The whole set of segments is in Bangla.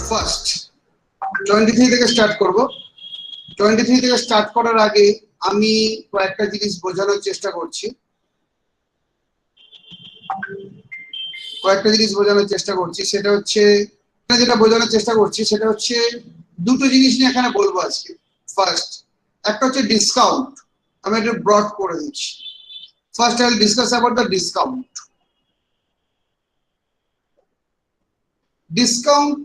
ফার্স্ট 23 থেকে স্টার্ট করব। 23 থেকে স্টার্ট করার আগে আমি কয়েকটা জিনিস বোঝানোর চেষ্টা করছি। সেটা হচ্ছে, যেটা বোঝানোর চেষ্টা করছি সেটা হচ্ছে দুটো জিনিস নিয়ে এখানে বলবো আজকে। ফার্স্ট, একটা হচ্ছে ডিসকাউন্ট। আমি একটু ব্রড করে দিচ্ছি। First I will discuss about the discount. Discount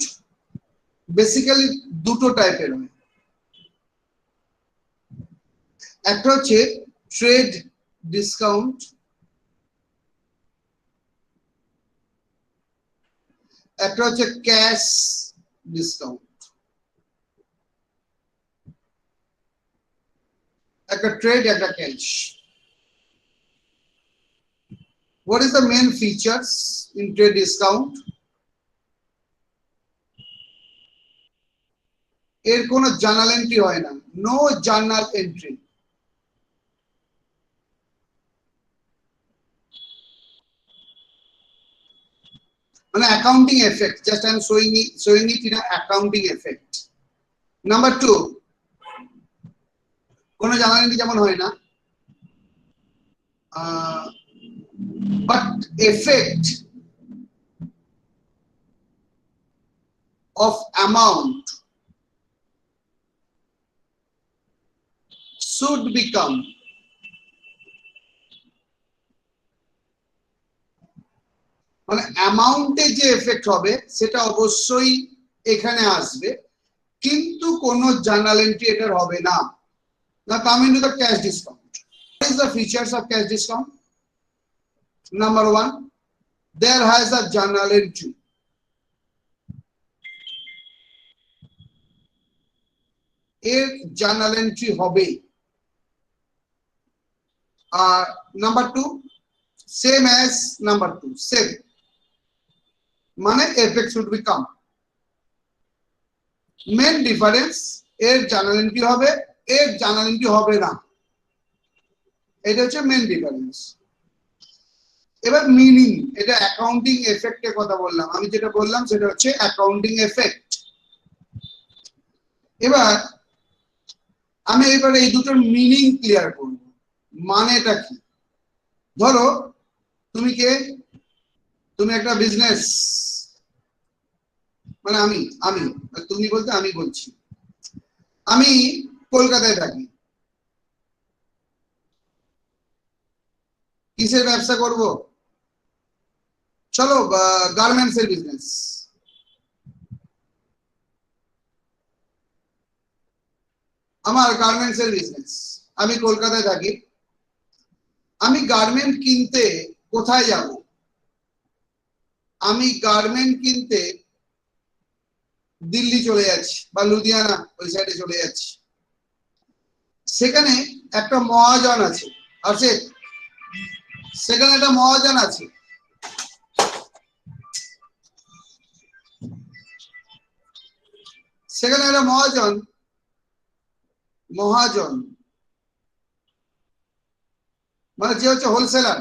basically দুটো টাইপের হয়। একটা হচ্ছে ট্রেড ডিসকাউন্ট, একটা হচ্ছে ক্যাশ ডিসকাউন্ট। একটা ট্রেড, একটা cash. What is the main features in trade discount? এর কোনো জার্নাল এন্ট্রি হয় না, নো জার্নাল এন্ট্রি। মানে accounting effect, just I am showing it in an accounting effect. Number 2, কোনো জার্নাল এন্ট্রি যেমন হয় না, but effect of amount should become মানে অ্যামাউন্টে যে এফেক্ট হবে সেটা অবশ্যই এখানে আসবে, কিন্তু কোনো জার্নাল এন্ট্রি এটার হবে না। Now coming to the cash discount. What is the features of cash discount? Number 1, there has a journal entry. এর জার্নাল এন্ট্রি হবে। আর number 2, same as number 2, same মানে effect should become. Main difference, এর জার্নাল এন্ট্রি হবে, এর জার্নাল এন্ট্রি হবে না। এটা হচ্ছে মেন ডিফারেন্স। এবার মিনিং, এটা অ্যাকাউন্টিং এফেক্টের কথা বললাম, আমি যেটা বললাম সেটা হচ্ছে অ্যাকাউন্টিং এফেক্ট। এবার আমি এবারে এই দুটোর মিনিং ক্লিয়ার করব, মানেটা কি। ধরো তুমি কে, তুমি একটা বিজনেস, মানে আমি তুমি বলতে আমি বলছি, আমি কলকাতায় থাকি। কিসের ব্যবসা করব? চলো গার্মেন্টস এর বিজনেস। আমার গার্মেন্টস এর বিজনেস, আমি কলকাতায় থাকি। আমি গার্মেন্ট কিনতে কোথায় যাব? আমি গার্মেন্ট কিনতে দিল্লি চলে যাচ্ছি বা লুধিয়ানা ওই সাইডে চলে যাচ্ছি। সেখানে একটা মহাজন আছে, সেখানে একটা মহাজন আছে। সেখানে একটা মহাজন মানে যে হচ্ছে হোলসেলার,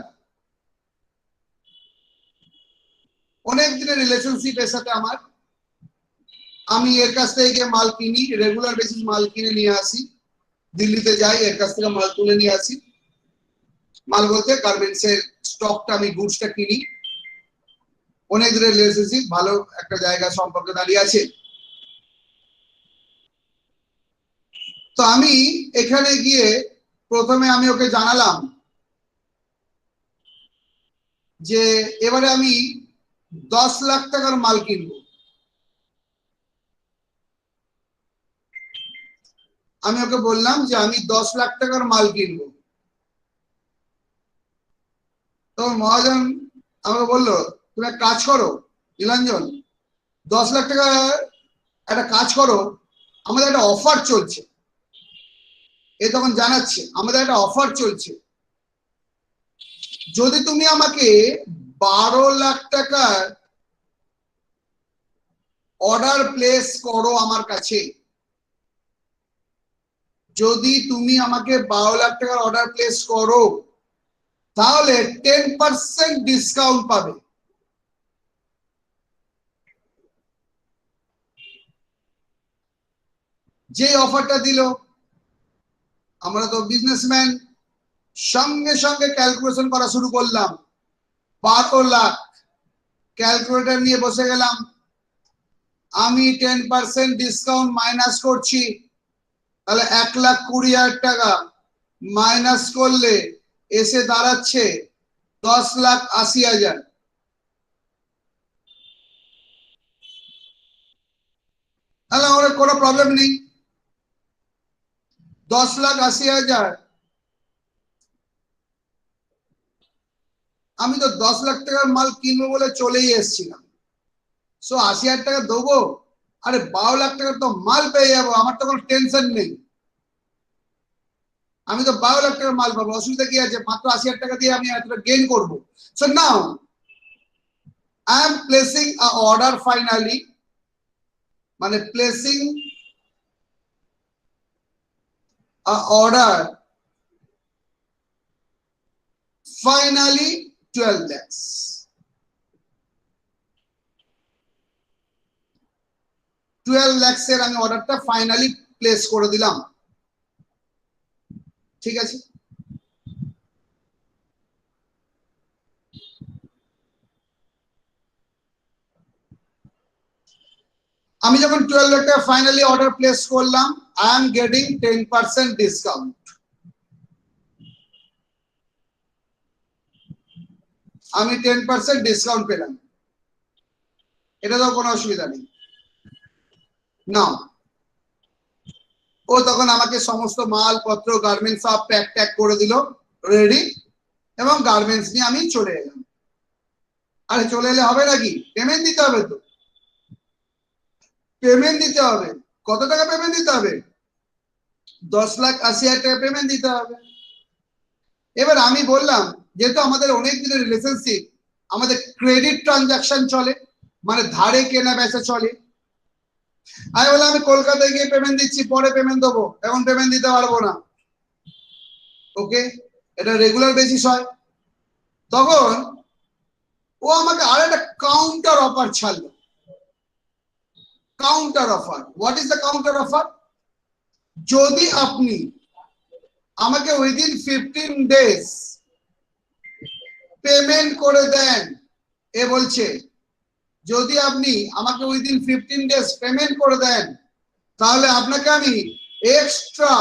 অনেক দিনের রিলেশনশিপ এর সাথে আমার। আমি এর কাছ থেকে মাল কিনি, রেগুলার বেসিস মাল কিনে নিয়ে আসি, দিল্লিতে যাই, এর কাছ থেকে মাল তুলে নিয়ে আসি। মাল বলতে গার্মেন্টস এর স্টকটা, আমি গুডসটা কিনি। অনেক দিনের রিলেশনশিপ, ভালো একটা জায়গা সম্পর্কে দাঁড়িয়ে আছে। তো আমি এখানে গিয়ে প্রথমে আমি ওকে জানালাম যে এবারে আমি 10 লাখ টাকার মাল কিনবো। আমি ওকে বললাম যে আমি 10 লাখ টাকার মাল কিনবো। তো মহাজন আমাকে বললো, তুমি এক কাজ করো নীলাঞ্জন, 10 লাখ টাকা একটা কাজ করো, আমাদের একটা অফার চলছে। এ তখন জানাচ্ছে আমাদের একটা অফার চলছে, যদি তুমি আমাকে 12 লাখ টাকার অর্ডার প্লেস করো আমার কাছে, যদি তুমি আমাকে 12 লাখ টাকার অর্ডার প্লেস করো, তাহলে 10% ডিসকাউন্ট পাবে। যে অফারটা দিল, আমরা তো বিজনেসম্যান, সঙ্গে সঙ্গে ক্যালকুলেশন করা শুরু করলাম। 12 লাখ ক্যালকুলেটর নিয়ে বসে গেলাম। আমি 10% ডিসকাউন্ট মাইনাস করছি, তাহলে 1,20,000 টাকা মাইনাস করলে এসে দাঁড়াচ্ছে 10,80,000। তাহলে আমার কোনো প্রবলেম নেই। 10,80,000, আমি তো 10 লাখ টাকার মাল কিনবো বলে চলেই এসেছিলাম। 80,000 টাকা দেবো, আরে 12 লাখ টাকার তো মাল পেয়ে যাবো, আমার তো কোনো টেনশন নেই। আমি তো 12 লাখ টাকার মাল পাবো, অসুবিধা কি আছে? মাত্র 80,000 টাকা দিয়ে আমি এতটা গেইন করবো। So now I am placing a order finally, মানে placing a order finally 12 lakhs। 12 lakhs এর আমি অর্ডারটা ফাইনালি প্লেস করে দিলাম। ঠিক আছে, আমি যখন 12 লাখ টাকা ফাইনালি অর্ডার প্লেস করলাম, আই এম গেটিং 10% ডিসকাউন্ট। আমি 10% ডিসকাউন্ট পেলাম, এটা তো কোনো অসুবিধা নেই না। ও তখন আমাকে সমস্ত মালপত্র গার্মেন্টস সব প্যাক ট্যাক করে দিল, রেডি, এবং গার্মেন্টস নিয়ে আমি চলে এলাম। আরে চলে এলে হবে নাকি? পেমেন্ট দিতে হবে তো, পেমেন্ট দিতে হবে। কত টাকা পেমেন্ট দিতে হবে? 10,80,000 টাকা পেমেন্ট দিতে হবে। এবার আমি বললাম, যেহেতু আমাদের অনেক দিনের রিলেশনশিপ, আমাদের ক্রেডিট ট্রানজাকশন চলে, মানে ধারে কেনা বেচা চলে। আমি বললাম আমি কলকাতায় গিয়ে পেমেন্ট দিচ্ছি, পরে পেমেন্ট দেবো, এখন পেমেন্ট দিতে পারবো না। ওকে, এটা রেগুলার বেসিস হয়। তখন ও আমাকে আরেকটা কাউন্টার অফার ছাড়লো। Counter offer, what is the counter offer? যদি আপনি আমাকে উইদিন 15 ডেজ পেমেন্ট করে দেন, এ বলছে যদি আপনি আমাকে উইদিন 15 ডেজ পেমেন্ট করে দেন, তাহলে আপনাকে আমি এক্সট্রা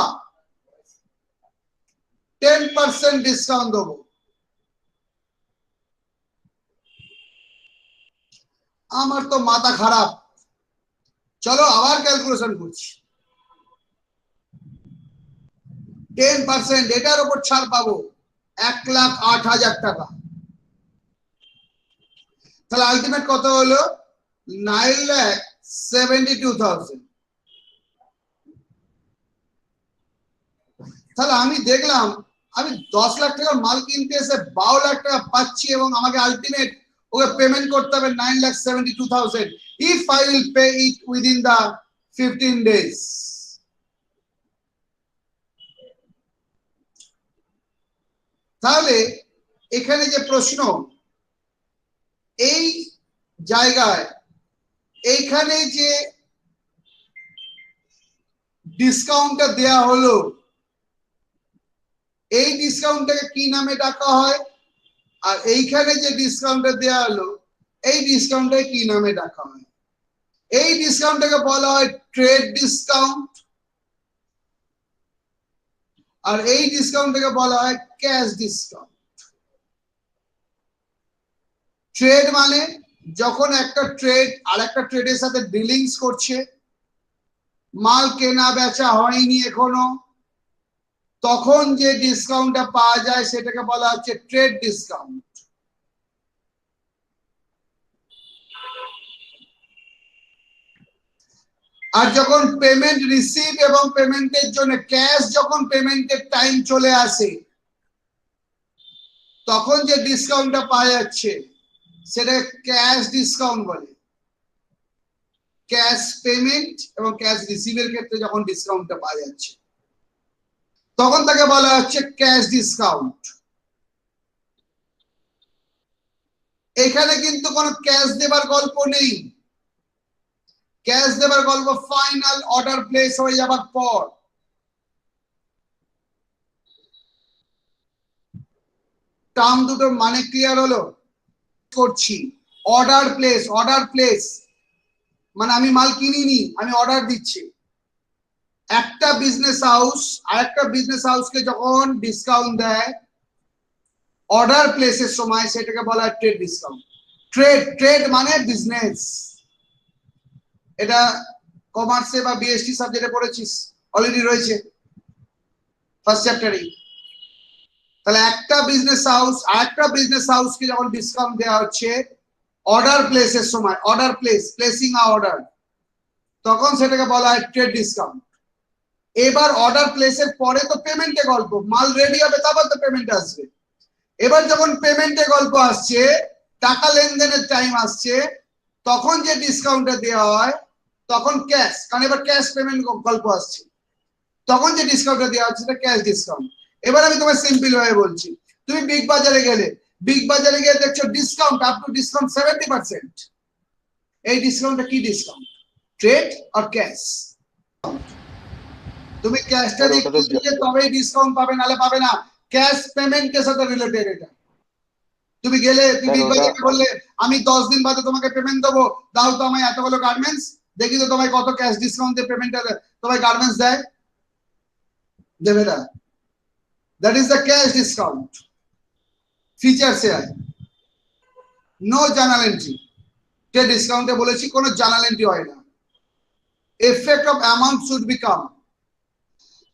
10% ডিসকাউন্ট দেবো। আমার তো মাথা খারাপ, চলো আবার ক্যালকুলেশন করছি। 10% এটার উপর ছাড় পাবো 1,08,000 টাকা। তাহলে আলটিমেট কত হলো? 9,72,000। তাহলে আমি দেখলাম আমি 10 লাখ টাকার মাল কিনতে এসে 12 লাখ টাকা পাচ্ছি, এবং আমাকে আলটিমেট ওকে পেমেন্ট করতে হবে 9,72,000 if I will pay it within the 15 days। তাহলে এখানে যে প্রশ্ন, এই জায়গায় এইখানে যে ডিসকাউন্টটা দেয়া হলো, এই ডিসকাউন্টটাকে কি নামে ডাকা হয়? আর এইখানে যে ডিসকাউন্টটা দেয়া হলো, এই ডিসকাউন্টটাকে কি নামে ডাকা হয়? এই ডিসকাউন্টটাকে বলা হয় ট্রেড ডিসকাউন্ট, আর এই ডিসকাউন্টটাকে বলা হয় ক্যাশ ডিসকাউন্ট। ট্রেড মানে যখন একটা ট্রেড আর একটা ট্রেডের সাথে ডিলিংস করছে, মাল কেনা বেচা হয়নি এখনো, তখন যে ডিসকাউন্টটা পাওয়া যায় সেটাকে বলা হচ্ছে ট্রেড ডিসকাউন্ট। আর যখন পেমেন্ট রিসিভ এবং পেমেন্টের জন্য ক্যাশ, যখন পেমেন্টের টাইম চলে আসে, তখন যে ডিসকাউন্টটা পাওয়া যাচ্ছে সেটা ক্যাশ ডিসকাউন্ট বলে। ক্যাশ পেমেন্ট এবং ক্যাশ রিসিভের ক্ষেত্রে যখন ডিসকাউন্টটা পাওয়া যাচ্ছে, তখন তাকে বলা হচ্ছে ক্যাশ ডিসকাউন্ট। এখানে কিন্তু কোনো ক্যাশ দেবার গল্প নেই, ক্যাশ দেবার গল্প ফাইনাল অর্ডার প্লেস হয়ে যাবার পর। টার্ম দুটোর মানে ক্লিয়ার হলো? করছি অর্ডার প্লেস মানে আমি মাল কিনিনি, আমি অর্ডার দিচ্ছি। একটা বিজনেস হাউস আর একটা বিজনেস হাউসকে যখন ডিসকাউন্ট দেয় অর্ডার প্লেসের সময়, সেটাকে বলা হয় ট্রেড ডিসকাউন্ট। ট্রেড মানে বিজনেস। এটা কমার্সে বা বিএসটি সাবজেক্টে পড়েছিস, অলরেডি রয়েছে ফার্স্ট চ্যাপ্টারে। তাহলে একটা বিজনেস হাউস আর একটা বিজনেস হাউসকে যখন ডিসকাউন্ট দেওয়া হচ্ছে অর্ডার প্লেসের সময়, অর্ডার প্লেসিং আ অর্ডার, তখন সেটাকে বলা হয় ট্রেড ডিসকাউন্ট। এবার অর্ডার প্লেসের পরে তো পেমেন্টে গল্প, মাল রেডি হবে তারপর তো পেমেন্ট আসবে। এবার যখন পেমেন্টে গল্প আসছে, টাকা লেনদেনের টাইম আসছে, তখন যে ডিসকাউন্টটা দেওয়া হয় তখন ক্যাশ, কারণ এবার ক্যাশ পেমেন্ট গল্প আসছে, তখন যে ডিসকাউন্টটা দেওয়া হচ্ছে সেটা ক্যাশ ডিসকাউন্ট। এবার আমি তোমায় সিম্পল ভাবে বলছি, তুমি বিগ বাজারে গেলে, বিগ বাজারে গিয়ে দেখছো ডিসকাউন্ট আপ টু ডিসকাউন্ট 70%। এই ডিসকাউন্টটা কি ডিসকাউন্ট, ট্রেড আর ক্যাশ? তুমি ক্যাশটা দিয়ে তবেই ডিসকাউন্ট পাবে, নালে পাবে না। ক্যাশ পেমেন্টের সাথে রিলেটেড এটা। তুমি গেলে, তুমি বিগ বাজারে বললে আমি 10 দিন বাদে তোমাকে পেমেন্ট দেবো, দাও তো আমায় এতগুলো গার্মেন্টস, দেখি তো তোমায় কত ক্যাশ ডিসকাউন্ট দিয়ে পেমেন্টটা তোমায় গার্মেন্টস দেয়, দেবে না। That is the cash discount. Feature से आए, no journal entry. ট্রেড ডিসকাউন্টে বলেছি কোনো জার্নাল এন্ট্রি হয় না। Effect of amount should become,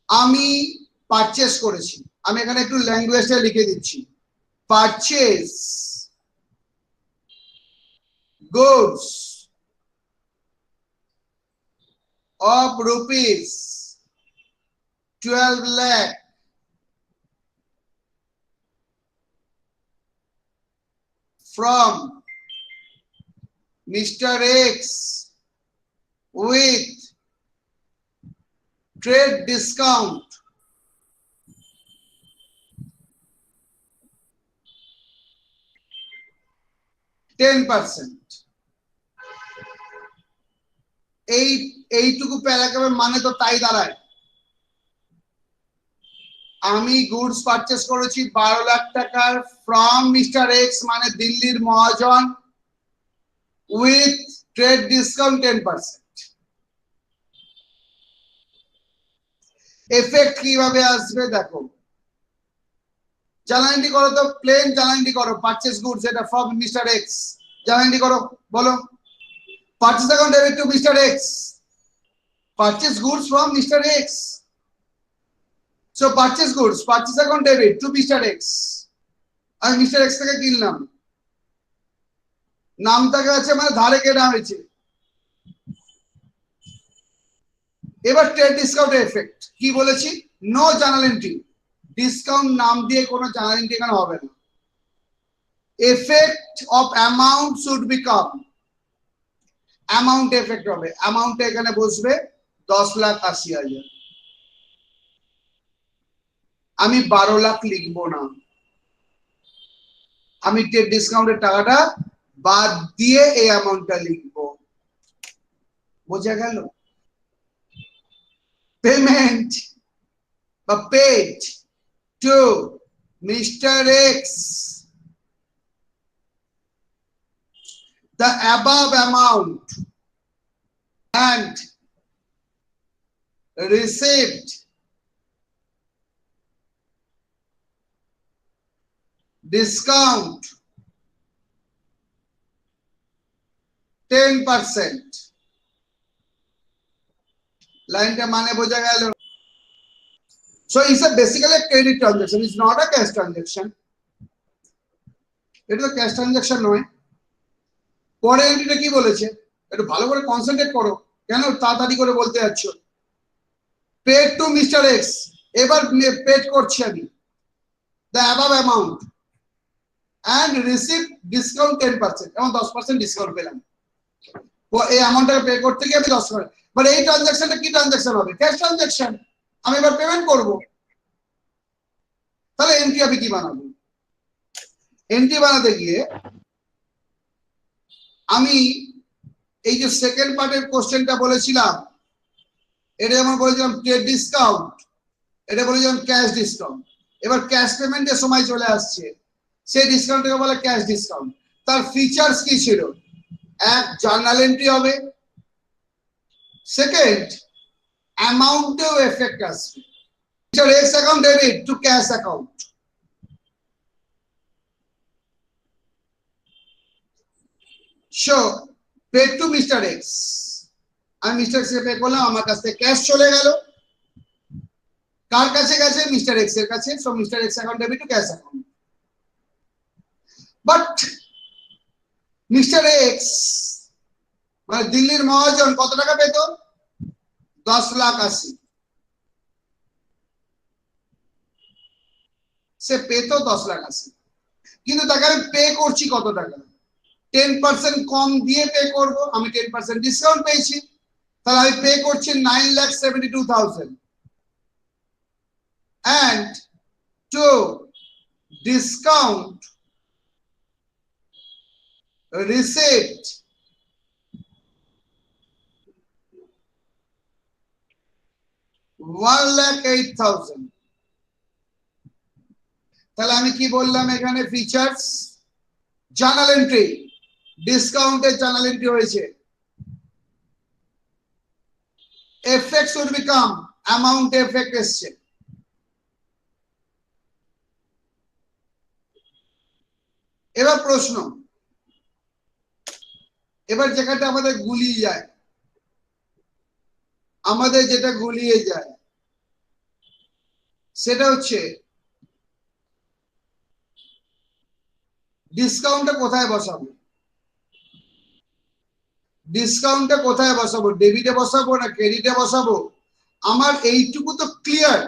আমি পারচেজ করেছি, আমি এখানে একটু ল্যাঙ্গুয়েজটা লিখে দিচ্ছি। Purchase goods of rupees 12 lakh from Mr. X with trade discount 10%। এইটুকু প্যারাগ্রাফের মানে তো তাই দাঁড়ায়, আমি গুডস পারচেজ করেছি 12 লাখ টাকার ফ্রম মিস্টার এক্স মানে দিল্লির মহাজন, উইথ ট্রেড ডিসকাউন্ট 10%। এফেক্ট কিভাবে আসবে দেখো, জার্নাল এন্ট্রি করো তো, প্লেন জার্নাল এন্ট্রি করো, পারচেজ গুডস এটা from mister x, journal entry করো, বলো purchase account debit two mister x, purchase goods from mister x. So purchase goods, purchase account debit to Mr. X. আমি মিস্টার এক্স থেকে কিনলাম, নামটাকে আছে মানে ধারে কেনা হয়েছে। এবার ট্রেড ডিসকাউন্ট এফেক্ট কি বলেছি, নো জার্নাল এন্ট্রি, ডিসকাউন্ট নাম দিয়ে কোনো জার্নাল এন্ট্রি এখানে হবে না। Effect of amount should become, amount effect হবে, অ্যামাউন্টটা এখানে বসবে 10,80,000। আমি 12 লাখ লিখবো না, আমি ট্রেড ডিসকাউন্টের টাকাটা বাদ দিয়ে এই অ্যামাউন্টটা লিখবো, বোঝা গেল? পেমেন্ট বা paid to mister X the above amount and received discount 10%। লাইনটা মানে বোঝা গেল? So it's a basically a credit transaction, it's not a cash transaction। এটা তো ক্যাশ ট্রানজাকশন নয়। পরে এন্ট্রিটা কি বলেছে, একটু ভালো করে কনসেন্ট্রেট করো, কেন তাড়াতাড়ি করে বলতে যাচ্ছ। পেড টু মিস্টার এক্স, এবার পেড করছি আমি the above amount and receive discount 10%, এবং 10% ডিসকাউন্ট পেলাম। এই অ্যামাউন্টটাকে পে করতে গিয়ে আমি 10%, বাট এই ট্রানজাকশনটা কি ট্রানজাকশন হবে, ক্যাশ ট্রানজাকশন, আমি এবার পেমেন্ট করব। তাহলে এন্ট্রি আমি কি বানাবো, এন্ট্রি বানাতে গিয়ে আমি এই যে সেকেন্ড পার্টের কোশ্চেনটা বলেছিলাম, এটা যেমন বলেছিলাম ট্রেড ডিসকাউন্ট, এটা বলেছিলাম ক্যাশ ডিসকাউন্ট। এবার ক্যাশ পেমেন্টের সময় চলে আসছে, সেই ডিসকাউন্টটাকে বলে ক্যাশ ডিসকাউন্ট। তার ফিচার্স কি ছিল? এক, জার্নাল এন্ট্রি হবে। সেকেন্ড, অ্যামাউন্টেও এফেক্ট আসবে। X account debit to cash account. So pay to mister x, আমি মিস্টার এক্স কে পে করলাম, আমার কাছ থেকে ক্যাশ চলে গেল, কার কাছে গেছে? মিস্টার এক্স এর কাছে। So mister x account debit to cash account. But mister x মানে দিল্লির মহাজন কত টাকা পেত? 10,80,000। সে পেত 10,80,000, কিন্তু তাকে আমি পে করছি কত টাকা? 10% কম দিয়ে পে করব, আমি 10% ডিসকাউন্ট পেয়েছি, তাহলে আমি পে করছি 9,72,000। and to discount receipt $1,08,000। তাহলে আমি কি বললাম এখানে? ফিচার্স, জার্নাল এন্ট্রি, ডিসকাউন্টের জার্নাল এন্ট্রি হয়েছে। Effect would become, amount effect এসছে। এবার প্রশ্ন, এবার যেখানটা আমাদের গুলিয়ে যায়, আমাদের যেটা গুলিয়ে যায় সেটা হচ্ছে ডিসকাউন্টটা কোথায় বসাবো? ডিসকাউন্টটা কোথায় বসাবো? ডেবিটে বসাবো না ক্রেডিটে বসাবো? আমার এইটুকু তো ক্লিয়ার,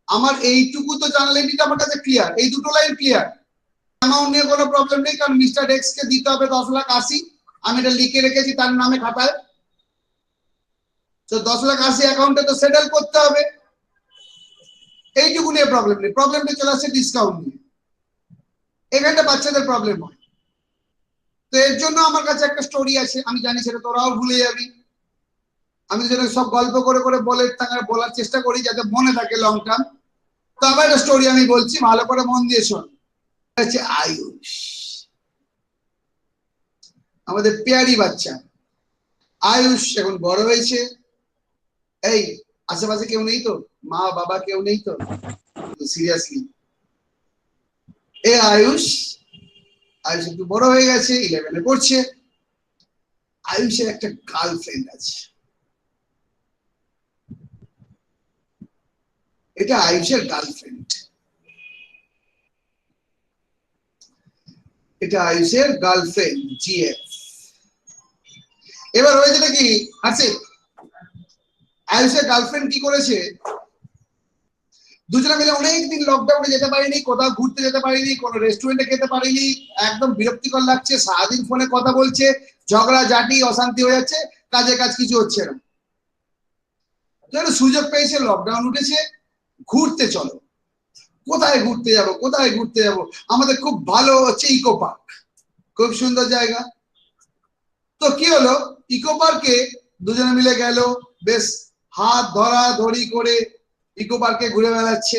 আমার এইটুকু তো জার্নাল এন্ট্রিটা আমার কাছে ক্লিয়ার, এই দুটো লাইন ক্লিয়ার। অ্যামাউন্ট নিয়ে কোনো প্রবলেম নেই, কারণ মিস্টার এক্স কে দিতে হবে 10,80,000, আমি এটা লিখে রেখেছি তার নামে খাতায়। তো 10,80,000 অ্যাকাউন্টে তো সেটেল করতে হবে, এইটুকু নিয়ে প্রবলেম নেই। প্রবলেমটা চলে আসছে ডিসকাউন্ট নিয়ে, এখানটা বাচ্চাদের প্রবলেম হয়। তো এর জন্য আমার কাছে একটা স্টোরি আছে, আমি জানি সেটা তোরাও ভুলে যাবি। আমি যেটা সব গল্প করে করে বলার চেষ্টা করি যাতে মনে থাকে লং টার্ম। তো আবার একটা স্টোরি আমি বলছি, ভালো করে মন দিয়ে শোন। হচ্ছে আয়ুষ, আমাদের পেয়ারি বাচ্চা আয়ুষ এখন বড় হয়েছে। এই আশেপাশে কেউ নেই তো? মা বাবা কেউ নেই তো? সিরিয়াসলি, আয়ুষ একটু বড় হয়ে গেছে, 11-এ পড়ছে। আয়ুষের একটা গার্লফ্রেন্ড আছে। এটা আয়ুষের গার্লফ্রেন্ড, এটা আয়ুষের গার্লফ্রেন্ড জিএফ। এবার হয়েছে নাকি আছে, আয়ুষের গার্লফ্রেন্ড কি করেছে, দুজনে মিলে অনেকদিন লকডাউনে যেতে পারিনি, কোথাও ঘুরতে যেতে পারিনি, কোনো রেস্টুরেন্টে খেতে পারিনি, একদম বিরক্তিকর লাগছে, সারাদিন ফোনে কথা বলছে, ঝগড়া ঝাঁটি অশান্তি হয়ে যাচ্ছে, কাজে কাজ কিছু হচ্ছে না। সুযোগ পেয়েছে, লকডাউন উঠেছে, ঘুরতে চলো। কোথায় ঘুরতে যাব, কোথায় ঘুরতে যাব? আমাদের খুব ভালো হচ্ছে ইকো পার্ক, খুব সুন্দর জায়গা। তো কি হলো, ইকো পার্কে দুজনে মিলে গেল, বেশ হাত ধরা ধরি করে ইকো পার্কে ঘুরে বেড়াচ্ছে।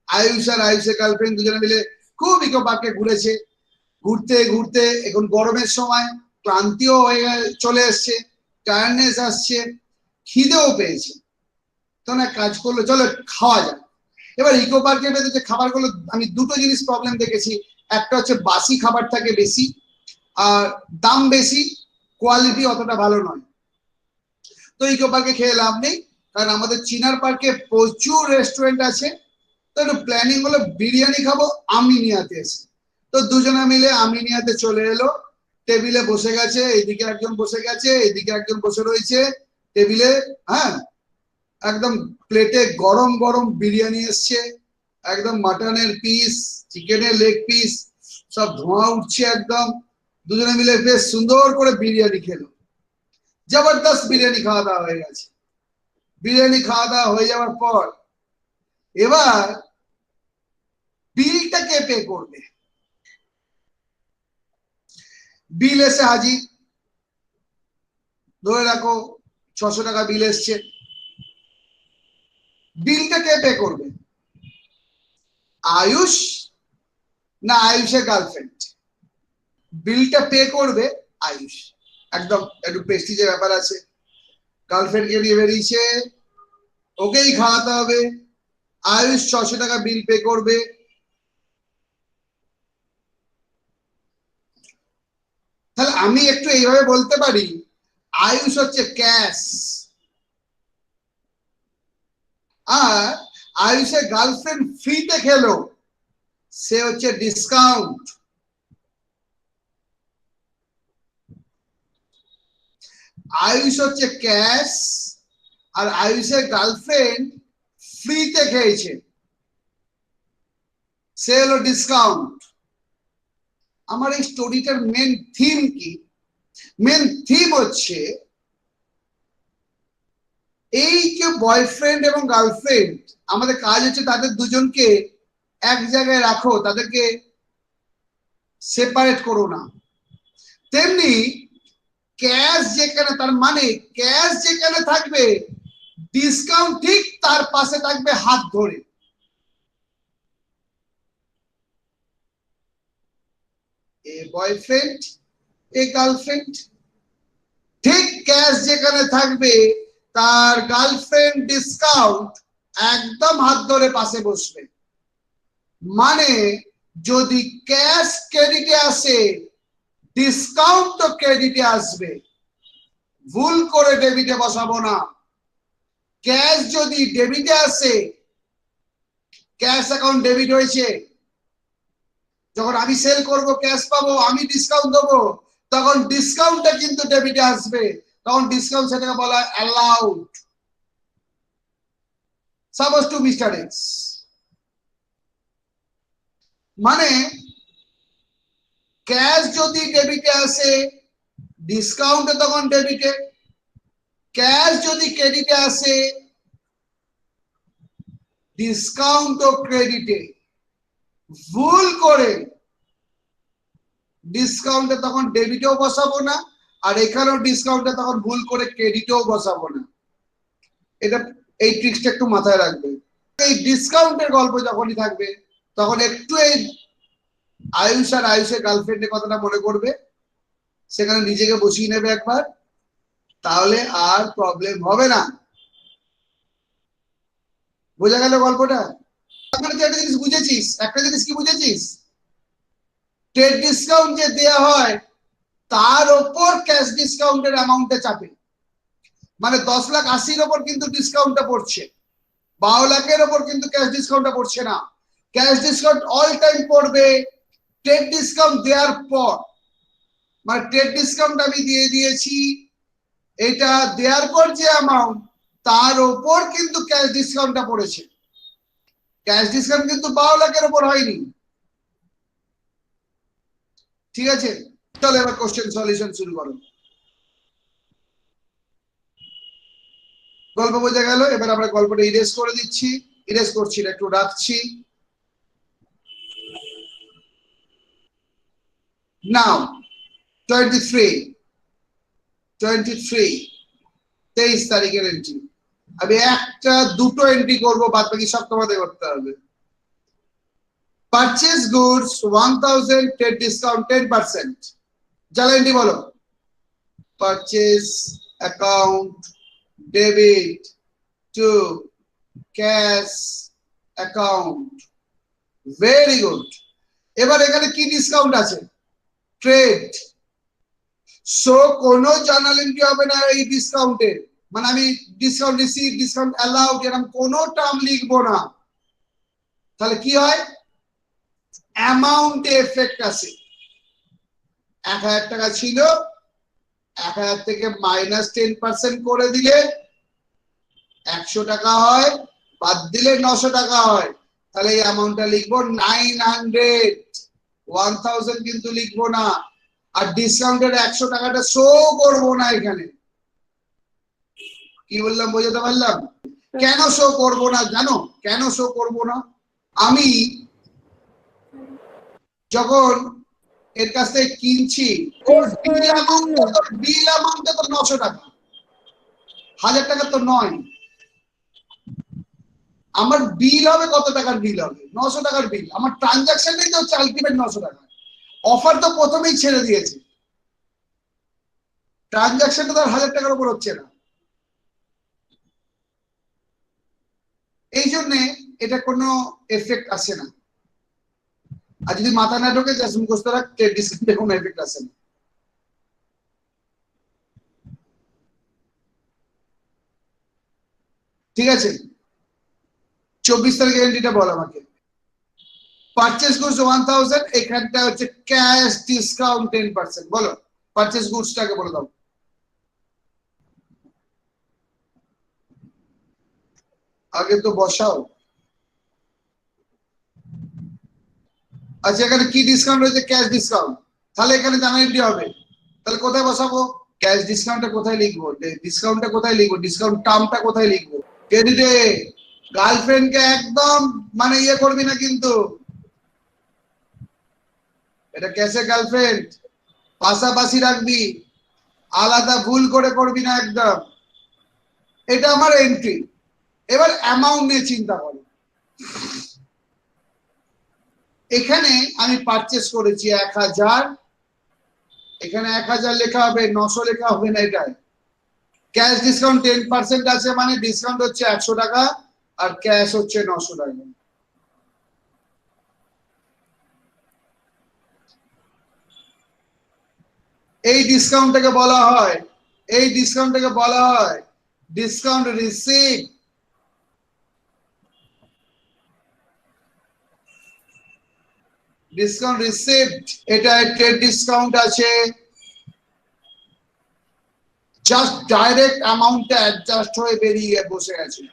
আয়ুষ আর আয়ুষের গার্লফ্রেন্ড দুজনে মিলে খুব ইকো পার্কে ঘুরেছে। ঘুরতে ঘুরতে এখন গরমের সময়, ক্লান্তিও হয়ে চলে এসছে, টায়ার্ডনেস আসছে, খিদেও পেয়েছে। তখন এক কাজ করলো, চলো খাওয়া যাক। এবার ইকো পার্কের ভেতরে যে খাবারগুলো, আমি দুটো জিনিস প্রবলেম দেখেছি। একটা হচ্ছে বাসি খাবার থাকে বেশি, আর দাম বেশি, কোয়ালিটি অতটা ভালো নয়। তো ইকো পার্কে খেয়ে লাভ নেই, কারণ আমাদের চিনার পার্কে প্রচুর রেস্টুরেন্ট আছে। তো একটু প্ল্যানিং হলো বিরিয়ানি খাবো আমিনিয়াতে এসে। তো দুজনে মিলে আমিনিয়াতে চলে এলো, টেবিলে বসে গেছে, এইদিকে একজন বসে গেছে, এইদিকে একজন বসে রয়েছে টেবিলে। হ্যাঁ, একদম প্লেটে গরম গরম বিরিয়ানি এসছে, একদম মাটনের পিস, চিকেনের লেগ পিস, সব ধোঁয়া উঠছে একদম। দুজনে মিলে বেশ সুন্দর করে বিরিয়ানি খেলো, জবরদস্ত বিরিয়ানি খাওয়া দাওয়া হয়ে গেছে। বিরিয়ানি খাওয়া দাওয়া হয়ে যাওয়ার পর এবার বিলটা কে পে করবে? বিল এসে হাজির, ধরে রাখো 600 টাকা বিল এসছে, বিলটা কে পে করবে? আয়ুষ না আয়ুষের গার্লফ্রেন্ড? বিলটা পে করবে আয়ুষ। একদম একটু প্রেস্টিজের ব্যাপার আছে, গার্লফ্রেন্ডকে নিয়ে বেরিয়েছে, ওকেই খাওয়াতে হবে, আয়ুষ 600 টাকা বিল পে করবে। তাহলে আমি একটু এইভাবে বলতে পারি, আয়ুষ হচ্ছে ক্যাশ আর আয়ুষের গার্লফ্রেন্ড ফ্রিতে খেলো, সে হচ্ছে ডিসকাউন্ট। আয়ুষ হচ্ছে ক্যাশ আর আয়ুষের গার্লফ্রেন্ড ফ্রিতে খেয়েছে, সে হলো ডিসকাউন্ট। আমার এই স্টোরিটার মেন থিম কি? মেন থিম হচ্ছে এই যে বয়ফ্রেন্ড এবং গার্লফ্রেন্ড, আমাদের কাজ হচ্ছে তাদের দুজনকে এক জায়গায় রাখো, তাদেরকে সেপারেট করো না। তেমনি ক্যাশ যেখানে, তার মানে ক্যাশ যেখানে থাকবে ডিসকাউন্ট ঠিক তার পাশে থাকবে হাত ধরে। এ বয়ফ্রেন্ড এ গার্লফ্রেন্ড, ঠিক ক্যাশ যেখানে থাকবে তার গার্লফ্রেন্ড ডিসকাউন্ট একদম হাত ধরে পাশে বসবে। মানে যদি ক্যাশ ক্রেডিটে আসে, ডিসকাউন্ট তো ক্রেডিটে আসবে, ভুল করে ডেবিটে বসাবো না। ক্যাশ যদি ডেবিটে আসে, ক্যাশ অ্যাকাউন্ট ডেবিট হয়েছে, যখন আমি সেল করব ক্যাশ পাবো, আমি ডিসকাউন্ট দেবো, তখন ডিসকাউন্টটা কিন্তু ডেবিটে আসবে, তখন ডিসকাউন্ট সেটাকে বলা হয় allowed. Suppose two mister x, মানে ক্যাশ যদি ডেবিটে আসে ডিসকাউন্ট তখন ডেবিটে, ক্যাশ যদি ক্রেডিটে আসে ডিসকাউন্ট ও ক্রেডিটে। ভুল করে ডিসকাউন্টে তখন ডেবিটেও বসাবো না, আর এখানেও ডিসকাউন্টে তখন ভুল করে ক্রেডিটেও বসাবো না। এটা এই ট্রিক্সটা একটু মাথায় রাখবে। এই ডিসকাউন্টের গল্প যখনই থাকবে তখন একটু এই আয়ুষ আর আয়ুষের গার্লফ্রেন্ডের কথাটা মনে করবে, সেখানে নিজেকে বসিয়ে নেবে একবার, তাহলে আর প্রবলেম হবে না। বোঝা গেল গল্পটা? একটা জিনিস বুঝেছিস, একটা জিনিস কি বুঝেছিস, ট্রেড ডিসকাউন্ট যে দেয়া হয় তার ওপর ক্যাশ ডিসকাউন্টের অ্যামাউন্টে চাপে। মানে 10,80,000 ওপর কিন্তু ডিসকাউন্টটা পড়ছে, 12 লাখের ওপর কিন্তু ক্যাশ ডিসকাউন্টটা পড়ছে না। ক্যাশ ডিসকাউন্ট অল টাইম পড়বে ট্রেড ডিসকাউন্ট দেওয়ার পর। মানে ট্রেড ডিসকাউন্ট আমি দিয়ে দিয়েছি, এটা দেওয়ার পর যে অ্যামাউন্ট তার ওপর কিন্তু ক্যাশ ডিসকাউন্টটা পড়েছে। ক্যাশ ডিসকাউন্ট কিন্তু 12 লাখের ওপর হয়নি। ঠিক আছে, চলো এবার কোশ্চেন সলিউশন শুরু করো। গল্প বোঝা গেল? এবার আমরা গল্পটা ইরেজ করে দিচ্ছি, ইরেজ করছি না, একটু রাখছি। নাও 23 তারিখের এন্ট্রি। আমি একটা দুটো এন্ট্রি করবো, বাদ বাকি সব তোমাদের করতে হবে। Purchase goods 1000, trade discount 10%। যারা এন্ট্রি বলো। Purchase account debit to cash account. Very good. এবার এখানে কি ডিসকাউন্ট আছে? ট্রেড। সো কোনো জার্নাল এন্ট্রি হবে না এই ডিসকাউন্টে, মানে আমি ডিসকাউন্ট রিসিভ, ডিসকাউন্ট অ্যালাউড এরকম কোনো টার্ম লিখবো না। তাহলে কি হয়? অ্যামাউন্ট এফেক্ট আছে। 1000 টাকা ছিল, 1000 থেকে -10% করে দিলে 100 টাকা হয়, বাদ দিলে 900 টাকা হয়। তাহলে এই অ্যামাউন্টটা লিখবো 900, 1000 কিন্তু লিখবো না। আর ডিসকাউন্টের 100 টাকাটা শো করবো না এখানে। কি বললাম বোঝাতে পারলাম? কেন শো করবো না জানো? কেন শো করবো না? আমি যখন এর কাছ থেকে কিনছি, বিল অ্যামাউন্ট তো 900 টাকা, 1000 টাকা তো নয়, আমার বিল হবে কত টাকার বিল হবে? 900 টাকার বিল। আমার ট্রানজাকশনটাই তো হচ্ছে আলটিমেট 900 টাকা। অফার তো প্রথমেই ছেড়ে দিয়েছে, ট্রানজাকশনটা তো আর 1000 টাকার উপর হচ্ছে না। এই জন্যে এটা কোনো এফেক্ট আসে না। আর যদি মাথা না ঢোকে জাস্ট মুখস্থ রাখ, ডিসকাউন্টে কোনো এফেক্ট আসে না। ঠিক আছে, 24 তারিখের এন্ট্রিটা বল আমাকে। পারচেজ গুডস 1000, এখানটা হচ্ছে ক্যাশ ডিসকাউন্ট 10%। বলো পারচেজ গুডসটাকে বলে দাও। আগে তো বসাও। আচ্ছা, এখানে কি ডিসকাউন্ট রয়েছে? Cash discount. তাহলে এখানে জানা এন্ট্রি হবে। তাহলে কোথায় বসাবো? ক্যাশ ডিসকাউন্টটা কোথায় লিখবো? ডিসকাউন্টটা কোথায় লিখবো? ডিসকাউন্ট টার্মটা কোথায় লিখবো? ক্রেডিটে। গার্লফ্রেন্ডকে একদম মানে ইয়ে করবি না কিন্তু, এটা ক্যাশে গার্লফ্রেন্ড পাশাপাশি রাখবি, আলাদা ভুল করে করবি না একদম। এটা আমার এন্ট্রি। এবার অ্যামাউন্ট নিয়ে চিন্তা করো। এখানে আমি পারচেস করেছি 1000, এখানে 1000 লেখা হবে, 900 লেখা হবে না। এটাই ক্যাশ ডিসকাউন্ট 10% আছে, মানে ডিসকাউন্ট হচ্ছে 100 টাকা আর ক্যাশ হচ্ছে 900 টাকা। এই ডিসকাউন্টটাকে বলা হয়, এই ডিসকাউন্টটাকে বলা হয় ডিসকাউন্ট রিসিভ। Discount received. এটা ট্রেড ডিসকাউন্ট আছে, জাস্ট ডাইরেক্ট অ্যামাউন্টটা অ্যাডজাস্ট হয়ে বেরিয়ে বসে আছে।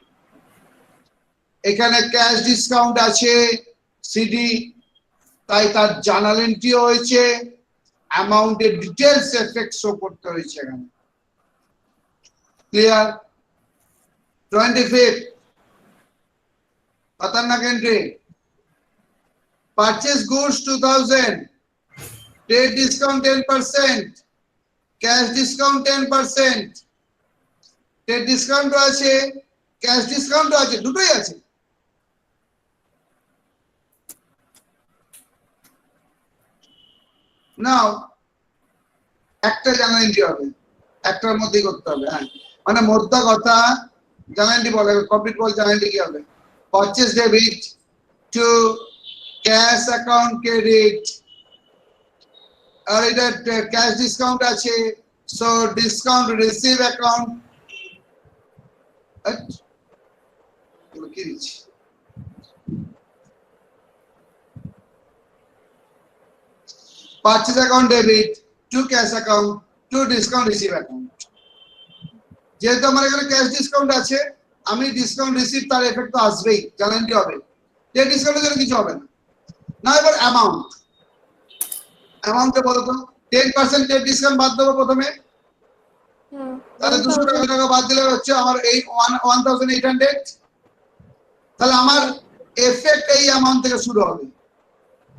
এখানে ক্যাশ ডিসকাউন্ট আছে সিডি, তাই তার জার্নাল এন্ট্রি হয়েছে, অ্যামাউন্টের ডিটেলস এফেক্ট শো করতে হয়েছে এখানে। ক্লিয়ার? 25 খতরনাক entry. Purchase goods 2000, trade discount 10%, cash discount 10%, trade discount আছে, cash discount আছে, দুটোই আছে। নাও একটা জার্নাল এন্ট্রি হবে, একটার মধ্যেই করতে হবে। হ্যাঁ, মানে মোদ্দা কথা জার্নাল এন্ট্রি বলে কমপ্লিট বল। জার্নাল এন্ট্রি কি হবে? Purchase debit to cash account credit, আর এটা ক্যাশ ডিসকাউন্ট আছে, সো ডিসকাউন্ট রিসিভ অ্যাকাউন্ট। কি দিচ্ছি? Purchase account debit to cash account to discount receive account. যেহেতু আমার এখানে ক্যাশ ডিসকাউন্ট আছে, আমি ডিসকাউন্ট রিসিভ, তার এফেক্ট তো আসবেই, জার্নাল হবে। যে ডিসকাউন্টের জন্য কিছু হবে না। না, এবার অ্যামাউন্ট। অ্যামাউন্টে বলো তো, 10% ট্রেড ডিসকাউন্ট বাদ দেবো প্রথমে, তাহলে 200 টাকা বাদ দিলে হচ্ছে আমার এই 1800। তাহলে আমার এফেক্ট এই অ্যামাউন্ট থেকে শুরু হবে।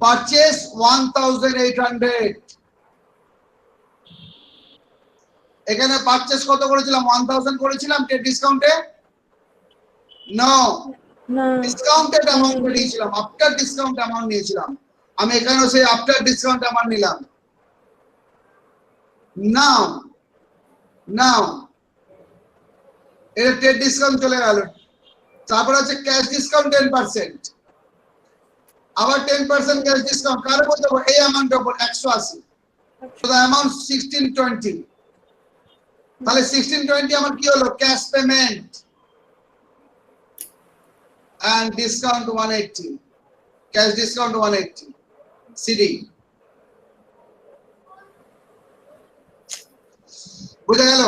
পারচেজ 1800, এখানে পারচেজ কত করেছিলাম? 1000 করেছিলাম ট্রেড ডিসকাউন্টে। নো, ডিসকাউন্টেড অ্যামাউন্ট নিয়েছিলাম, আফটার ডিসকাউন্ট অ্যামাউন্ট নিয়েছিলাম। আমি এখানেও সেই আফটার ডিসকাউন্ট অ্যামাউন্ট নিলাম। নাও নাও এটা ট্রেড ডিসকাউন্ট চলে গেল। তারপর আছে ক্যাশ ডিসকাউন্ট 10%, আবার 10% ক্যাশ ডিসকাউন্ট কার উপর দেবো? এই অ্যামাউন্টের উপর 180। তো দ্য অ্যামাউন্ট 1620। তাহলে 1620 আমার কি হলো? Cash payment and discount 180, cash discount 180 CD। বুঝা গেল?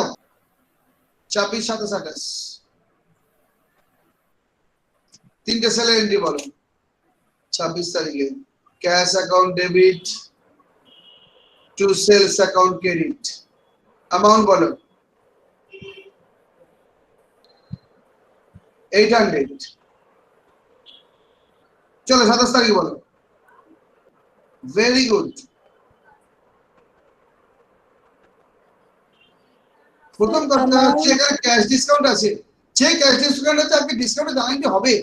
26, 27, 28 তিনটে সেলের এন্ট্রি বলো। 26 তারিখে cash account debit to sales account credit, amount বলো 800। চলো 27 তারিখ বলো। Very good. প্রথম কথা হচ্ছে এখানে ক্যাশ ডিসকাউন্ট আছে, যে ক্যাশ ডিসকাউন্ট আছে আপনি ডিসকাউন্ট জানাইতে হবে।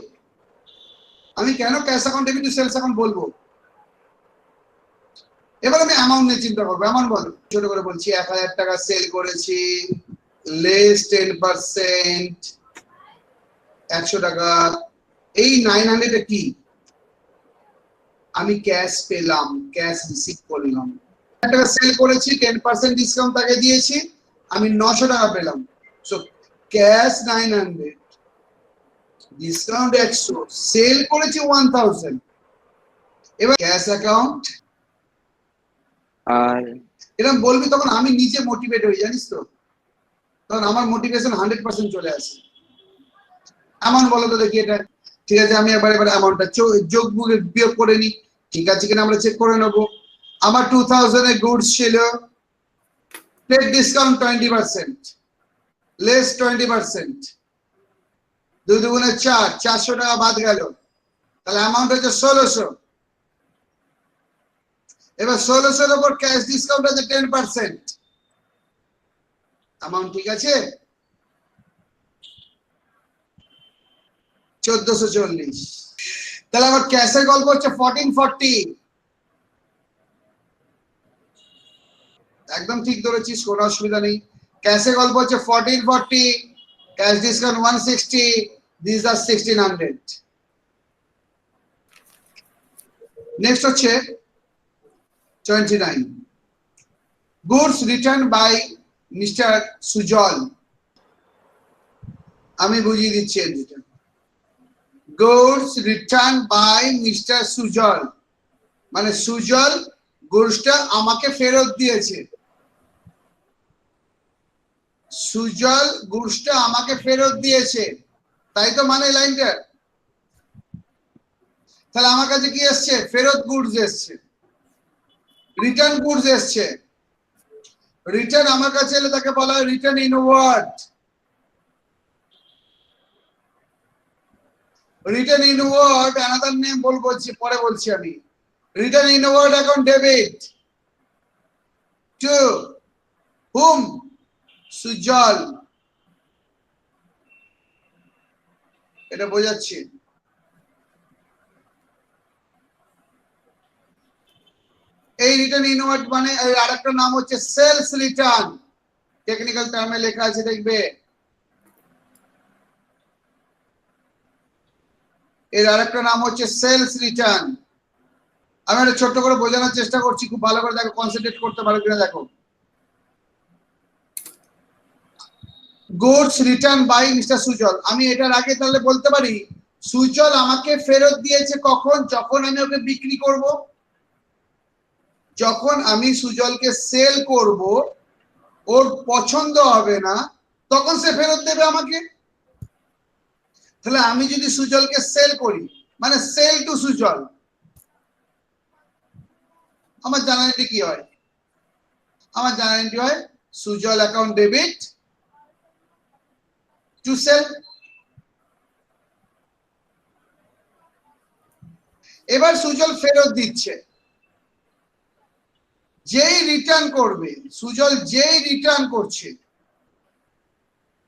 আমি কেন cash account debit to sales account বলবো? এবার আমি অ্যামাউন্ট নিয়ে চিন্তা করবো। অ্যামাউন্ট বলো, ছোট করে বলছি 1000 টাকা সেল করেছি, লেস 10%, 100 টাকা। এই 900 কি? আমি ক্যাশ পেলাম, ক্যাশ রিসিভ করলাম। টাকা সেল করেছি, 10% ডিসকাউন্ট তাকে দিয়েছি, আমি 900 টাকা পেলাম। সো ক্যাশ 900, ডিসকাউন্ট 100, সেল করেছি 1000। এবার ক্যাশ অ্যাকাউন্ট আর এরকম বলবি, তখন আমি নিজে মোটিভেট হই, জানিস তো, তখন আমার মোটিভেশন 100% চলে আসে। অ্যামাউন্ট বলো তো দেখি এটা। ঠিক আছে, আমি এবার অ্যামাউন্টটা যোগ বিয়োগ করে নিই, ঠিক আছে কিনা আমরা চেক করে নেবো। আমার 2000 এর গুডস ছিল, টেক ডিসকাউন্ট 20%, লেস 20%, 2 দুগুণে 4, 400 টাকা বাদ গেল, তাহলে অ্যামাউন্ট হচ্ছে 1600। এবার 1600 এর উপর ক্যাশ ডিসকাউন্ট আছে 10%, অ্যামাউন্ট ঠিক আছে 1440। তাহলে আমার ক্যাশের গল্প হচ্ছে 1440। একদম ঠিক ধরেছিস, কোনো অসুবিধা নেই। ক্যাশের গল্প হচ্ছে 1440, ক্যাশ ডিসকাউন্ট 160, দিস আর 1600। নেক্সট হচ্ছে 29, goods return by mister Sujal. আমি বুঝিয়ে দিচ্ছি এটা। Goods return by mister Sujal মানে সুজল গুডসটা আমাকে ফেরত দিয়েছে। সুজল গুডসটা আমাকে ফেরত দিয়েছে, তাই তো মানে লাইনটা। তাহলে আমার কাছে কি এসছে? ফেরত গুডস এসছে, রিটার্ন গুডস এসছে। রিটার্ন আমার কাছে এলে তাকে বলা হয় return inward. Return inward another name পরে বলছি আমি। Return inward account debit to hmm? Sujal. এটা বোঝাচ্ছি। এই রিটার্ন ইনওয়ার্ড মানে আরেকটা নাম হচ্ছে সেলস রিটার্ন, টেকনিক্যাল টার্মে লেখা আছে দেখবে। এর আরেকটা নাম হচ্ছে সেলস রিটার্ন। আমি একটা ছোট্ট করে বোঝানোর চেষ্টা করছি, খুব ভালো করে দেখো, কনসেন্ট্রেট করতে পারো কিনা দেখো। Goods return by mister Sujal, আমি এটার আগে তাহলে বলতে পারি সুজল আমাকে ফেরত দিয়েছে কখন? যখন আমি ওকে বিক্রি করব। যখন আমি সুজলকে সেল করব, ওর পছন্দ হবে না, তখন সে ফেরত দেবে আমাকে। তাহলে আমি যদি সুজলকে সেল করি, মানে সেল টু সুজল, আমার জার্নালিটি কি হয়? আমার জার্নালিটি হয় Sujal account debit to sale. এবার সুজল ফেরত দিচ্ছে, যেই রিটার্ন করবে সুজল, যেই রিটার্ন করছে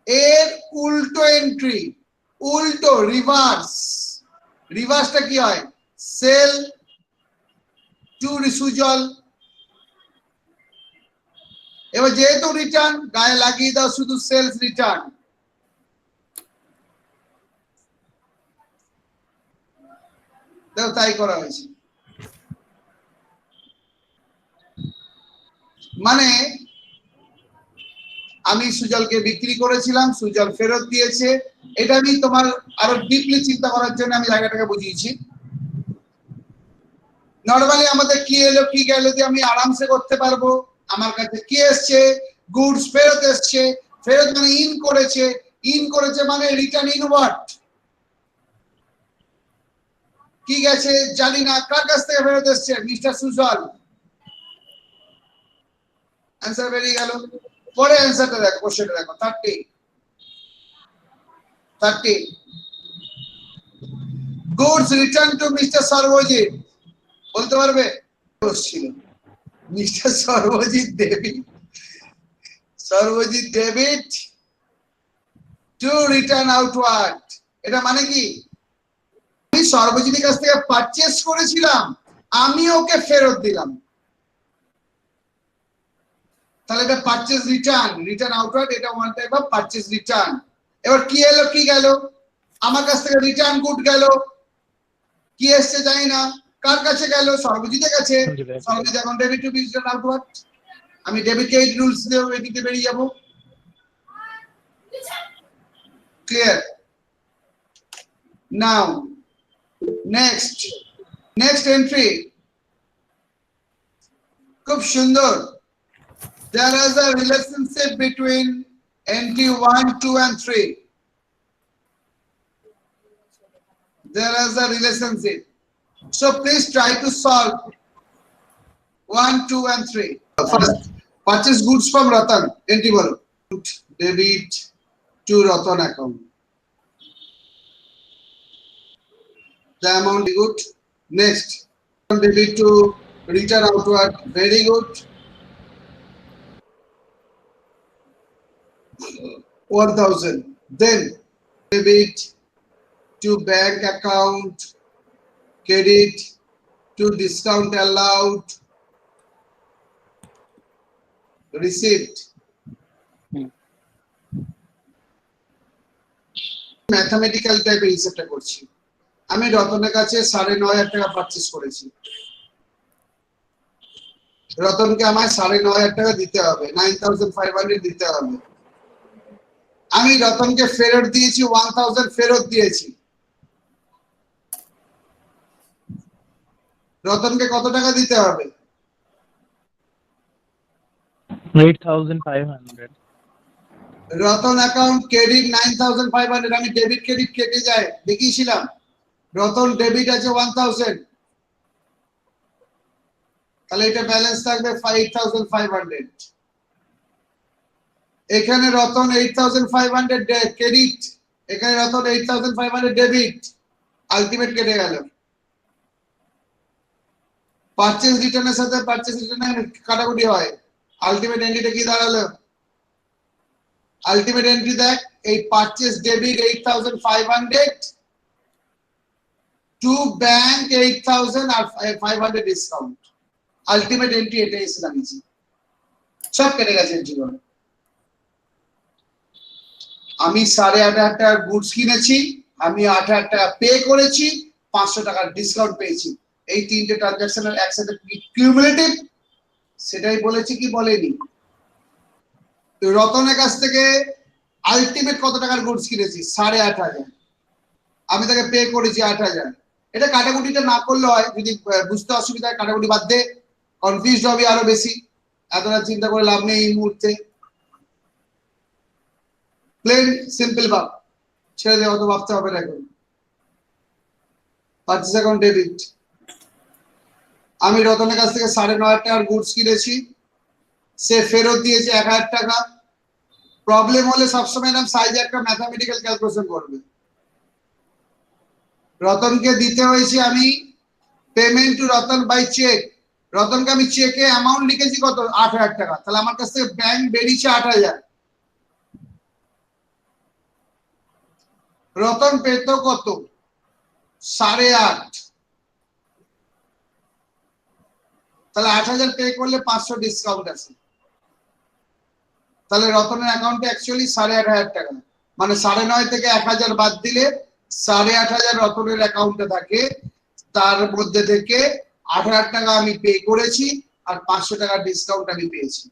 এর উল্টো এন্ট্রি, উল্টো রিভার্স। রিভার্সটা কি হয়? Sale to Sujal. এবার যেহেতু রিটার্ন, গায়ে লাগিয়ে দাও শুধু সেলস রিটার্ন। দেখো তাই করা হয়েছে। মানে আমি সুজলকে বিক্রি করেছিলাম, সুজল ফেরত দিয়েছে। এটা আমি তোমার আরো ডিপলি চিন্তা করার জন্য আমি জায়গাটাকে বুঝিয়েছি। নরমালি আমাদের কি এলো কি গেল দিয়ে আমি আরামসে করতে পারবো। আমার কাছে কি এসছে? গুডস ফেরত এসছে। ফেরত মানে ইন করেছে, ইন করেছে মানে রিটার্ন ইনওয়ার্ড। কি গেছে জানি না, কার কাছ থেকে ফেরত এসছে? মিস্টার সুজল। অ্যান্সার বেরিয়ে গেল। পরে অ্যান্সারটা দেখো, কোশ্চেনটা দেখো, 30 goods return to mister Sarbajit. বলতে পারবে? ছিল মিস্টার সর্বজিৎ দেবী Sarbajit debit to return outward. এটা মানে কি, আমি সর্বজিতের কাছ থেকে পারচেজ করেছিলাম, আমি ওকে ফেরত দিলাম, তাহলে এটা পারচেজ রিটার্ন, রিটার্ন আউটওয়ার্ড, এটা one type of purchase return. এবার কি এলো, কি গেল, আমার কাছ থেকে রিটার্ন গুড গেল, কি এসছে জানি না, কার কাছে গেল, সর্বজিতের কাছে। সর্বজিৎ এখন debit to be return outward, আমি ডেবিট কে রুলস দিয়ে এদিকে বেরিয়ে যাব। ক্লিয়ার? নাও নেক্সট এন্ট্রি, খুব সুন্দর। There is a relationship between entry 1, 2 and 3. There is a relationship. So please try to solve 1, 2 and 3. First, purchase goods from Ratan. Entry bolo. Debit to Ratan account. The amount is good. Next, debit to return outward. Very good. 1,000. Then debit to bank account, credit to discount allowed, received. Mathematical টাইপের হিসাবটা করছি। আমি রতনের কাছে 9,500 টাকা পারচেজ করেছি, রতনকে আমায় 9,500 টাকা দিতে হবে, 9,500 দিতে হবে। আমি রতনকে ফেরত দিয়েছি 1,000 ফেরত দিয়েছি। রতনকে কত টাকা দিতে হবে? 8,500। রতন অ্যাকাউন্ট ক্রেডিট 9,500, আমি ডেবিট ক্রেডিট কেটে যায় দেখিয়েছিলাম। রতন ডেবিট আছে 1,000, তাহলে এটা ব্যালেন্স থাকবে 8,500। এখানে রতন 8,500 ক্রেডিট, এখানে রতন 8,500 ডেবিট, আলটিমেট কেটে গেল। পারচেজ রিটার্নের সাথে পারচেজ রিটার্নের কাটাকুটি হয়, আলটিমেট এন্ট্রিটা কি দাঁড়ালো? আলটিমেট এন্ট্রি দেখ, এই পারচেজ ডেবিট 8,500 টু ব্যাংক 8,000 আর 500 ডিসকাউন্ট, আলটিমেট এন্ট্রি এটা এসে দাঁড়িয়েছে। সব কেটে গেছে এন্ট্রি করে। আমি 8,500 টাকার গুডস কিনেছি, আমি 8,000 টাকা পে করেছি, 500 টাকার ডিসকাউন্ট পেয়েছি। এই তিনটে ট্রানজাকশনের একসাথে কিউমুলেটিভ, সেটাই বলেছি কি বলেনি? তো রতনের কাছ থেকে আলটিমেট কত টাকার গুডস কিনেছি? 8,500, আমি তাকে পে করেছি 8,000। এটা কাটাকুটিটা না করলে হয়, যদি বুঝতে অসুবিধা হয় কাটাকুটি বাদ দে, কনফিউজড হবে আরো বেশি, এতটা চিন্তা করে লাভ নেই এই মুহূর্তে। প্লেন সিম্পল ভাব, ছেড়ে দে, অত ভাবতে হবে না এখন। পারচেজ অ্যাকাউন্ট ডেবিট, আমি রতনের কাছ থেকে 9,500 টাকার গুডস কিনেছি, সে ফেরত দিয়েছে 1,000 টাকা। প্রবলেম হলে সবসময় এরকম সাইজে একটা ম্যাথমেটিক্যাল ক্যালকুলেশন করবে। রতনকে দিতে হয়েছে আমি payment to Ratan by cheque, রতনকে আমি চেকে অ্যামাউন্ট লিখেছি কত? 8,000 টাকা, তাহলে আমার কাছ থেকে ব্যাংক বেরিয়েছে 8,000। রতন পেত কত? 8,500, তাহলে 8,000 পে করলে 500 ডিসকাউন্ট আছে, তাহলে রতনের অ্যাকাউন্টে অ্যাকচুয়ালি 8,500 টাকা, মানে 9.5 থেকে 1,000 বাদ দিলে 8,500 রতনের অ্যাকাউন্টে থাকে, তার মধ্যে থেকে 8,000 টাকা আমি পে করেছি আর 500 টাকা ডিসকাউন্ট আমি পেয়েছি।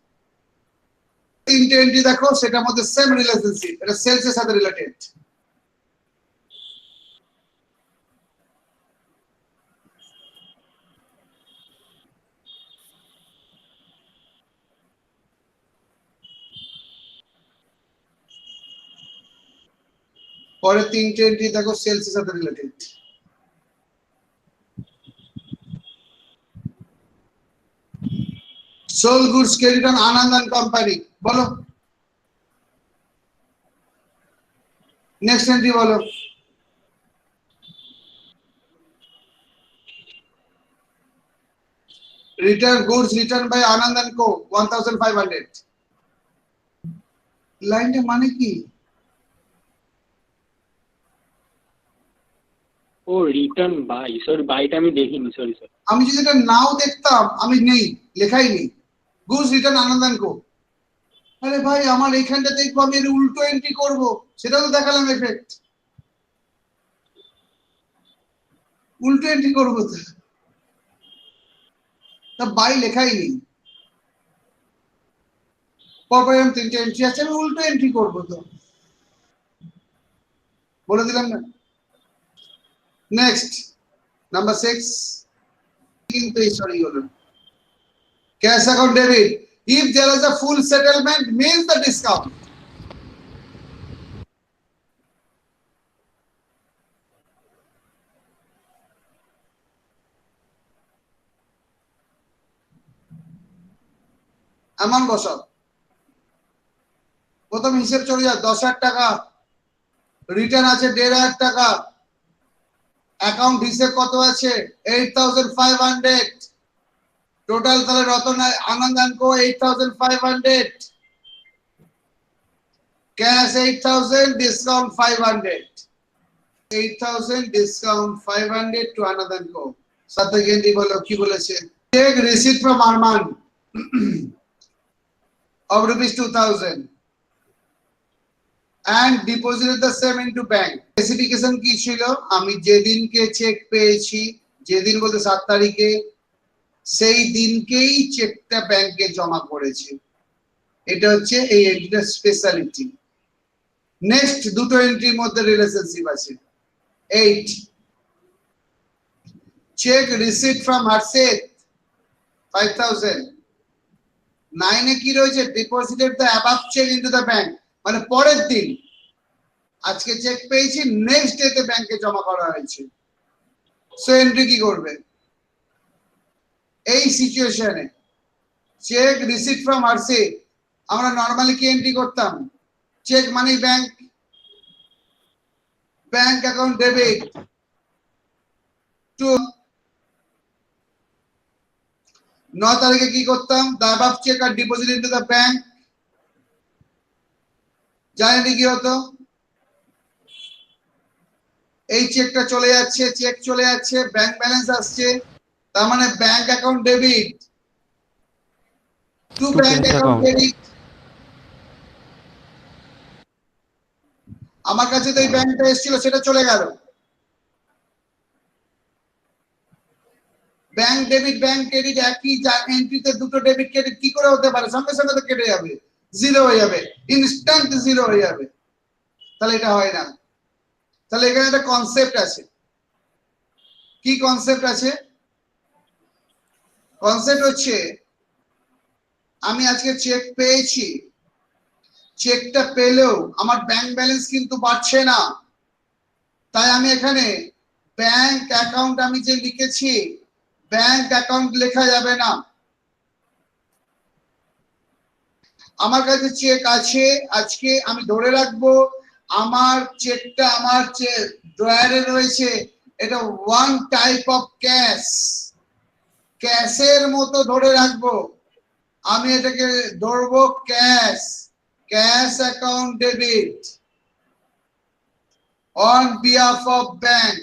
তিনটে এন্ট্রি দেখো, সেটার মধ্যে সেম রিলেশনশিপ, এটা সেলস এর সাথে রিলেটেড। পরে তিনটে এন্ট্রি দেখো সেলস এর সাথে related. Sold goods credit on Anand and company, বলো নেক্সট এন্ট্রি বলো। Return goods returned by Anand and Co 1,500. লাইনটা মানে কি? ও রিটার্ন বাই, সরি বাইটা আমি দেখিনি, সরি সরি। আমি যদি এটা নাও দেখতাম, আমি নেই, লেখাই নেই গুডস রিটার্ন আনন্দ এন্ড কো। আরে ভাই আমার এইখানটা দেখবো, আমি এর উল্টো এন্ট্রি করব, সেটা তো দেখালাম এফেক্ট। উল্টো এন্ট্রি করবো তো, তা বাই লেখাই নেই। পরপর এরকম তিনটে এন্ট্রি আছে, আমি উল্টো এন্ট্রি করবো তো, বলে দিলাম না। নেক্সট নাম্বার 6, কিন্তু এই সরি হলো cash account debit if there is a full settlement means the discount. Amount বসাও, প্রথম হিসেব চলে যায় 10,000 টাকা, রিটার্ন আছে 1,500 টাকা, অ্যাকাউন্ট হিসেব কত আছে 8,500, টোটাল তাহলে Ratan Anand and co 8,500, cash 8,000, discount 500, 8,000 discount 500 to Anand and co. সত্যগেন্দি বলো কি বলেছে? Take receipt from Arman of rupees 2,000 and deposited the same into bank. স্পেসিফিকেশন কি ছিল? আমি যেদিনকে চেক পেয়েছি, যেদিন বলতে 7 তারিখে, সেই দিনকেই চেকটা ব্যাংকে জমা করেছি। এটা হচ্ছে এই এন্ট্রিটার স্পেশালিটি। নেক্সট দুটো এন্ট্রির মধ্যে রিলেশনশিপ আছে। 8 চেক রিসিট ফ্রম হারসেট 5,000। 9 এ কি রয়েছে? Deposited the above cheque into the bank, মানে পরের দিন, আজকে চেক পেয়েছি নেক্সট ডে তে ব্যাংকে জমা করা হয়েছে। সো এন্ট্রি কি করবে এই সিচুয়েশনে? চেক রিসিট ফ্রম হারসেট, আমরা নরমালি কি এন্ট্রি করতাম? Cheque money bank, bank account debit to 9 তারিখে কি করতাম? The above cheque are deposit into the bank. জানেন কি হতো? এই চেকটা চলে যাচ্ছে, চেক চলে যাচ্ছে, ব্যাংক ব্যালেন্স আসছে, তার মানে bank account debit to bank account debit. আমার কাছে তো এই ব্যাংকটা এসেছিল, সেটা চলে গেল। ব্যাংক ডেবিট ব্যাংক ক্রেডিট একই এন্ট্রিতে দুটো ডেবিট ক্রেডিট কি করে হতে পারে? সঙ্গে সঙ্গে তো কেটে যাবে, জিরো হয়ে যাবে, ইনস্ট্যান্ট জিরো হয়ে যাবে। তাহলে এটা হয় না। তাহলে এখানে একটা কনসেপ্ট আছে। কি কনসেপ্ট আছে? কনসেপ্ট হচ্ছে আমি আজকে চেক পেয়েছি, চেকটা পেলেও আমার ব্যাংক ব্যালেন্স কিন্তু বাড়ছে না, তাই আমি এখানে ব্যাংক অ্যাকাউন্ট আমি যে লিখেছি ব্যাংক অ্যাকাউন্ট লেখা যাবে না। আমার কাছে চেক আছে, আজকে আমি ধরে রাখবো আমার চেকটা আমার ড্রয়ারে রয়েছে, এটা ওয়ান টাইপ অফ ক্যাশ, ক্যাশের মতো ধরে রাখবো। আমি এটাকে ধরবো cash, cash account debit on behalf of bank.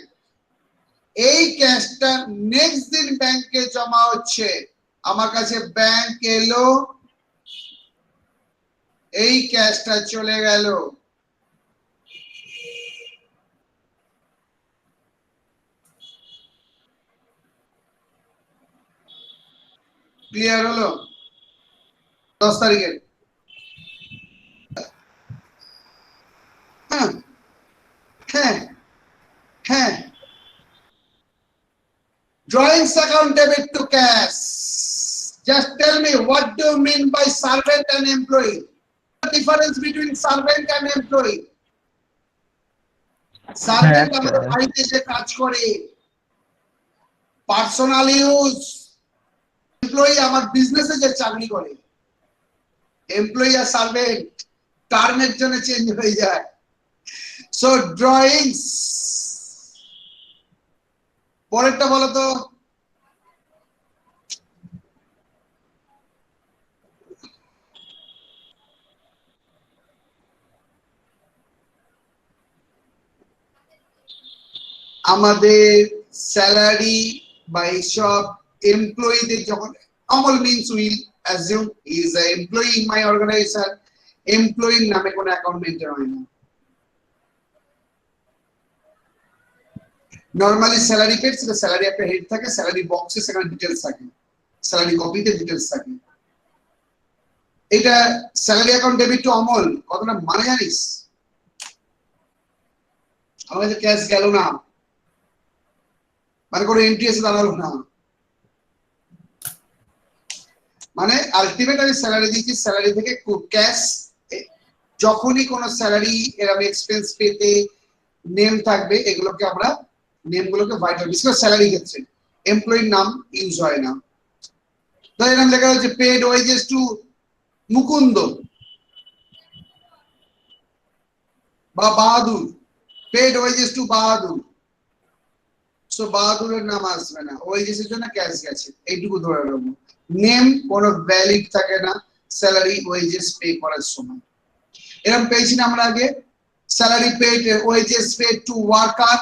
এই ক্যাশটা নেক্সট দিন ব্যাংকে জমা হচ্ছে, আমার কাছে ব্যাংক এলো, এই ক্যাশটা চলে গেল। ক্লিয়ার হলো? 10 তারিখের হ্যাঁ হ্যাঁ হ্যাঁ drawings account debit to cash. Just tell me, what do you mean by servant and employee? The difference between servant and employee? Servant আমাদের বাড়িতে যে কাজ করে, পার্সোনাল ইউজ। এমপ্লয়ি আমার বিজনেসে যে চাকরি করে। এমপ্লয়ি আর সার্ভেন্ট টার্মের জন্য চেঞ্জ হয়ে যায়। সো ড্রয়িংস, পরেরটা বলো তো। আমাদের স্যালারি বা এইসব এমপ্লয়ীদের যখন আমল means will assume is a employee in my organisation, এমপ্লয়ির নামে কোনো অ্যাকাউন্ট মেনটেন হয় না। নরমালি স্যালারি পেড, সেটা স্যালারি একটা হেড থাকে, স্যালারি বক্সে সেখানে ডিটেলস থাকে, স্যালারি কপিতে ডিটেলস থাকে। এটা salary account debit to Amal কতটা মানে জানিস? আমার কাছে ক্যাশ গেল না, মানে কোনো এন্ট্রি এসে দাঁড়ালো না, মানে আলটিমেট আমি স্যালারি দিয়েছি, স্যালারি থেকে ক্যাশ যখনই কোনো স্যালারি এরকম এক্সপেন্স পেতে নেম থাকবে, এগুলোকে আমরা নেমগুলোকে ভাইটাল, বিশেষ করে স্যালারি ক্ষেত্রে এমপ্লয়ির নাম ইউজ হয় না। ধর এরকম লেখা হচ্ছে পেড ওয়েজেস টু মুকুন্দ বা বাহাদুর, পেড ওয়েজেস টু বাহাদুর, সো বাহাদুরের নাম আসবে না, ওয়েজেস এর জন্য ক্যাশ গেছে, এইটুকু ধরে নেবো। নেম কোনো ভ্যালিড থাকে না স্যালারি ওয়েজেস পে করার সময়। এরকম পেয়েছি না আমরা আগে, salary paid wages paid to worker,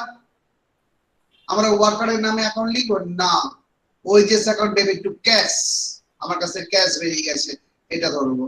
আমরা ওয়ার্কারের নামে অ্যাকাউন্ট লিখবো না, wages account debit to cash, আমার কাছে ক্যাশ বেরিয়ে গেছে, এটা ধরবো।